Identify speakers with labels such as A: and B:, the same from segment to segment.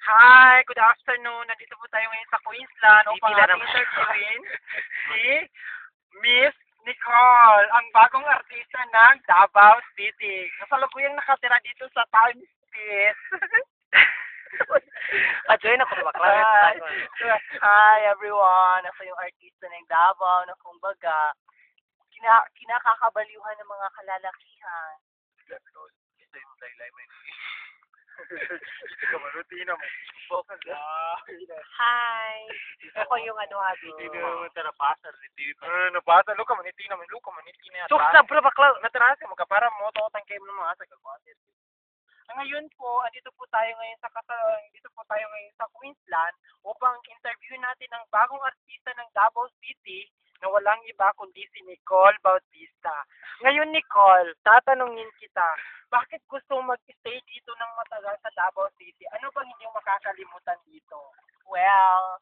A: Hi, good afternoon. Nandito po tayo ngayon sa Queensland upang
B: Pipila
A: ating
B: naman.
A: interviewin si Miss Nicole, ang bagong artista ng Davao City. Kasalukuyang nakatira dito sa Times Street.
B: Pa-join ako bakla.
A: Hi. Hi everyone. Ako yung artista ng Davao na kumbaga kinakakabaliuhan ng mga kalalakihan.
B: Hi. Ako yung habi.
A: Nabasa, luka maniti naman, luka maniti na.
B: Tuk na bro bakla.
A: Natarasi mo ka para mo to tangkay mo ng mga sa kagwasis. Ngayon po, andito po tayo ngayon dito po tayo ngayon sa Queensland upang interview natin ang bagong artista ng Davao City na walang iba kundi si Nicole Bautista. Ngayon Nicole, tatanungin kita, bakit gusto mong mag-stay dito ng matagal sa Davao City? Ano bang hindi mo makakalimutan dito?
B: Well,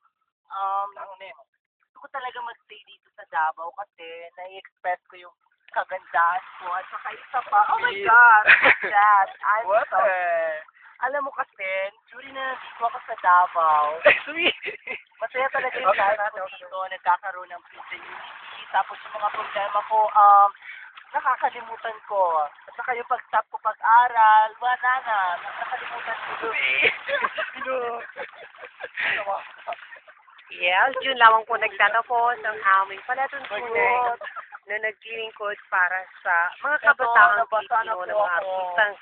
A: Ano na yun?
B: gusto ko talaga mag-stay dito sa Davao kasi nai-express ko yung kagandahan ko at saka isa pa. Oh my
A: Please.
B: God! Dad, I'm
A: What?
B: so... Alam mo kasi, during na nandito ako sa Davao,
A: Sweet!
B: masaya talaga yung
A: Okay,
B: life ko dito, nagkakaroon ng peace and unity, tapos yung mga problema ko, nakakalimutan ko. At saka yung pag-stop ko pag-aral, wala na, nakakalimutan ko.
C: Yes, yun lamang po nagtatapos ang aming palatuntunan na naglilingkod para sa mga kabataang Pilipino na mga artistang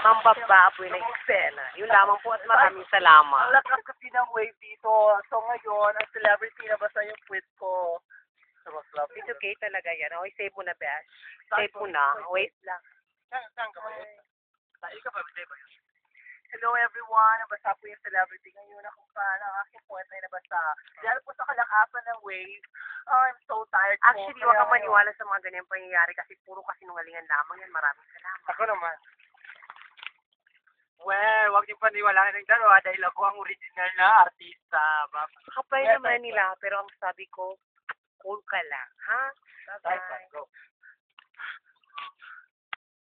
C: mambababoy ng eksena. Yun lamang po at maraming
B: Ang
C: salamat.
B: lakas kasi ng wave dito. So ngayon, ang celebrity na basta yung tweet ko.
C: It's okay talaga yan. Okay, save mo na, Besh. Save mo na. Wait lang.
B: Hello everyone, nabasa po yung celebrity ngayon na kung paano ang aking point ay nabasa. Dahil po sa kalakasan ng wave, I'm so tired po.
C: Actually, huwag kang maniwala sa mga ganyang pangyayari kasi puro kasinungalingan lamang yan. Maraming salamat.
A: Ako naman. Well, wag niyo paniwalaan ng dalawa dahil ako ang original na artista.
C: Kapay naman nila, pero ang sabi ko, cool ka lang, ha? Bye-bye.
A: Go.